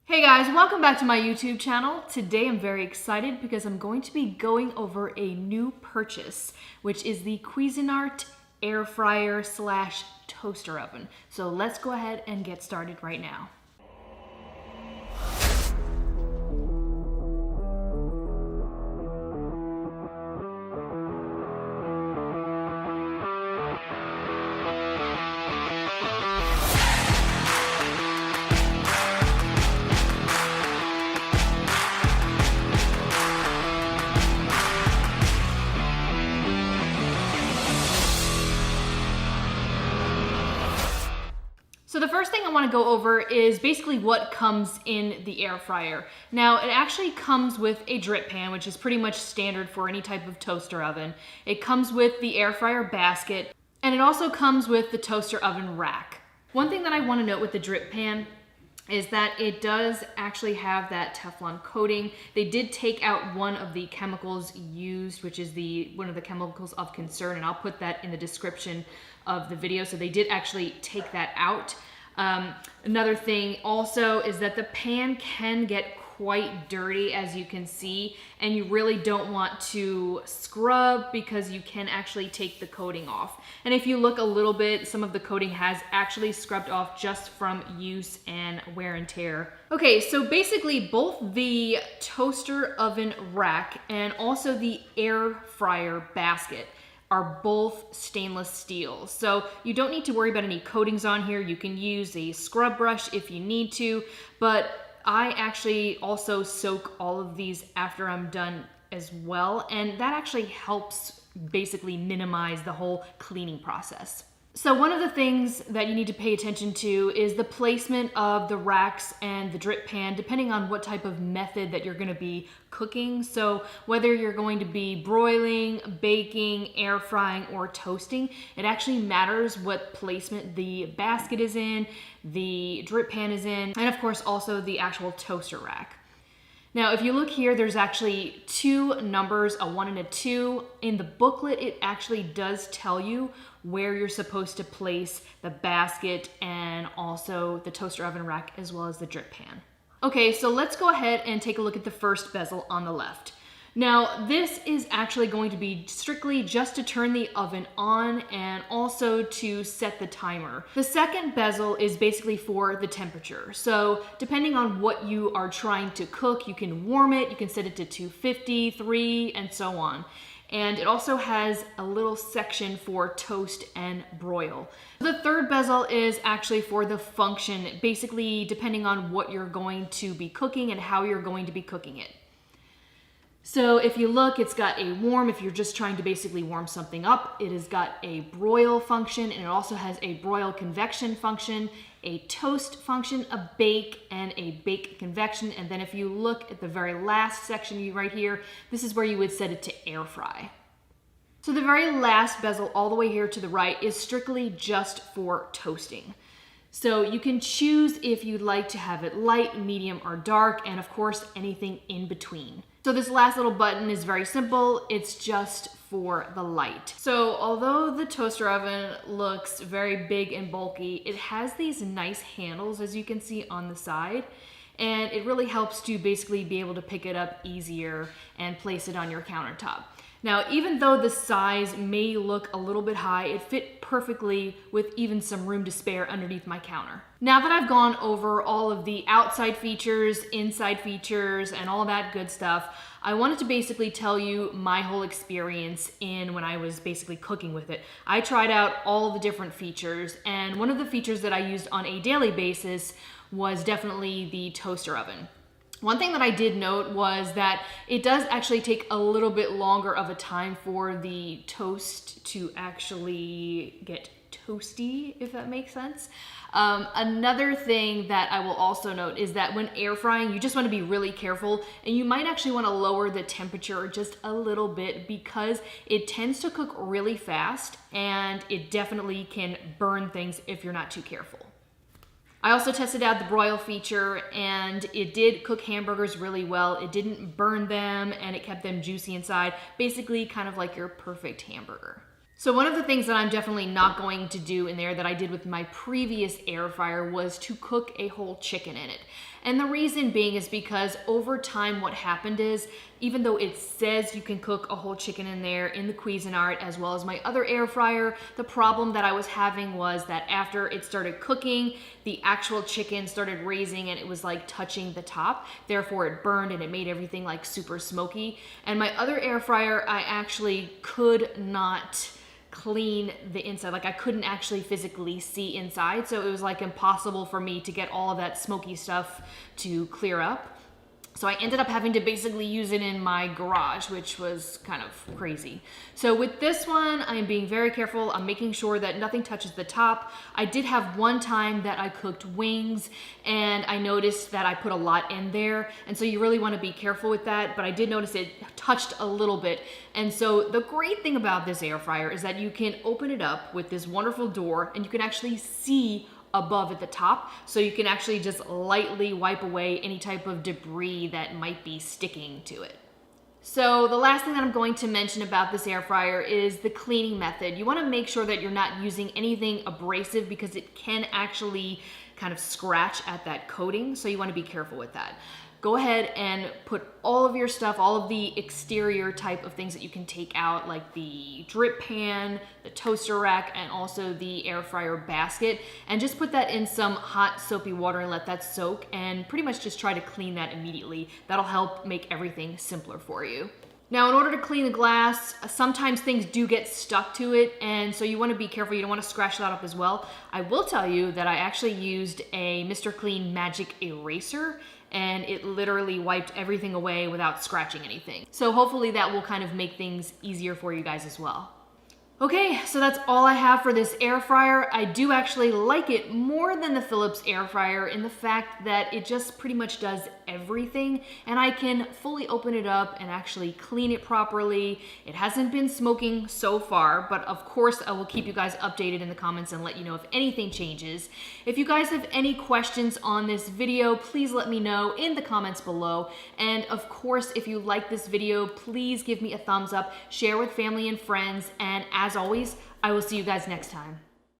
Hey guys, welcome back to my YouTube channel. Today I'm very excited because I'm going to be going over a new purchase, which is the Cuisinart air fryer slash toaster oven. So let's go ahead and get started right now. So the first thing I want to go over is basically what comes in the air fryer. Now it actually comes with a drip pan, which is pretty much standard for any type of toaster oven. It comes with the air fryer basket, and it also comes with the toaster oven rack. One thing that I want to note with the drip pan is that it does actually have that Teflon coating. They did take out one of the chemicals used, which is one of the chemicals of concern, and I'll put that in the description of the video. So they did actually take that out. Another thing also is that the pan can get quite dirty, as you can see, and you really don't want to scrub because you can actually take the coating off. And if you look a little bit, some of the coating has actually scrubbed off just from use and wear and tear. Okay, so basically both the toaster oven rack and also the air fryer basket are both stainless steel. So you don't need to worry about any coatings on here. You can use a scrub brush if you need to, but I actually also soak all of these after I'm done as well, and that actually helps basically minimize the whole cleaning process. So one of the things that you need to pay attention to is the placement of the racks and the drip pan, depending on what type of method that you're gonna be cooking. So whether you're going to be broiling, baking, air frying, or toasting, it actually matters what placement the basket is in, the drip pan is in, and of course also the actual toaster rack. Now, if you look here, there's actually two numbers, a 1 and a 2. In the booklet, it actually does tell you where you're supposed to place the basket and also the toaster oven rack as well as the drip pan. Okay, so let's go ahead and take a look at the first bezel on the left. Now, this is actually going to be strictly just to turn the oven on and also to set the timer. The second bezel is basically for the temperature. So depending on what you are trying to cook, you can warm it, you can set it to 250, 3, and so on. And it also has a little section for toast and broil. The third bezel is actually for the function, basically depending on what you're going to be cooking and how you're going to be cooking it. So if you look, it's got a warm, if you're just trying to basically warm something up. It has got a broil function, and it also has a broil convection function, a toast function, a bake, and a bake convection. And then if you look at the very last section right here, this is where you would set it to air fry. So the very last bezel all the way here to the right is strictly just for toasting. So you can choose if you'd like to have it light, medium, or dark, and of course anything in between. So this last little button is very simple. It's just for the light. So although the toaster oven looks very big and bulky, it has these nice handles, as you can see on the side, and it really helps to basically be able to pick it up easier and place it on your countertop. Now, even though the size may look a little bit high, it fit perfectly with even some room to spare underneath my counter. Now that I've gone over all of the outside features, inside features, and all that good stuff, I wanted to basically tell you my whole experience when I was basically cooking with it. I tried out all the different features, and one of the features that I used on a daily basis was definitely the toaster oven. One thing that I did note was that it does actually take a little bit longer of a time for the toast to actually get toasty, if that makes sense. Another thing that I will also note is that when air frying, you just want to be really careful, and you might actually want to lower the temperature just a little bit because it tends to cook really fast, and it definitely can burn things if you're not too careful. I also tested out the broil feature, and it did cook hamburgers really well. It didn't burn them, and it kept them juicy inside, basically kind of like your perfect hamburger. So one of the things that I'm definitely not going to do in there that I did with my previous air fryer was to cook a whole chicken in it. And the reason being is because over time what happened is, even though it says you can cook a whole chicken in there in the Cuisinart as well as my other air fryer, the problem that I was having was that after it started cooking, the actual chicken started raising and it was like touching the top. Therefore it burned and it made everything like super smoky. And my other air fryer, I actually could not clean the inside. Like I couldn't actually physically see inside. So it was like impossible for me to get all of that smoky stuff to clear up. So I ended up having to basically use it in my garage, which was kind of crazy. So with this one, I am being very careful. I'm making sure that nothing touches the top. I did have one time that I cooked wings and I noticed that I put a lot in there. And so you really want to be careful with that. But I did notice it touched a little bit. And so the great thing about this air fryer is that you can open it up with this wonderful door and you can actually see above at the top, so you can actually just lightly wipe away any type of debris that might be sticking to it. So the last thing that I'm going to mention about this air fryer is the cleaning method. You want to make sure that you're not using anything abrasive because it can actually kind of scratch at that coating, so you want to be careful with that. Go ahead and put all of your stuff, all of the exterior type of things that you can take out, like the drip pan, the toaster rack, and also the air fryer basket, and just put that in some hot soapy water and let that soak, and pretty much just try to clean that immediately. That'll help make everything simpler for you. Now, in order to clean the glass, sometimes things do get stuck to it, and so you want to be careful. You don't want to scratch that up as well. I will tell you that I actually used a Mr. Clean Magic Eraser, and it literally wiped everything away without scratching anything. So hopefully that will kind of make things easier for you guys as well. Okay, so that's all I have for this air fryer. I do actually like it more than the Philips air fryer in the fact that it just pretty much does everything, and I can fully open it up and actually clean it properly. It hasn't been smoking so far, but of course I will keep you guys updated in the comments and let you know if anything changes. If you guys have any questions on this video, please let me know in the comments below. And of course, if you like this video, please give me a thumbs up, share with family and friends, and as always, I will see you guys next time.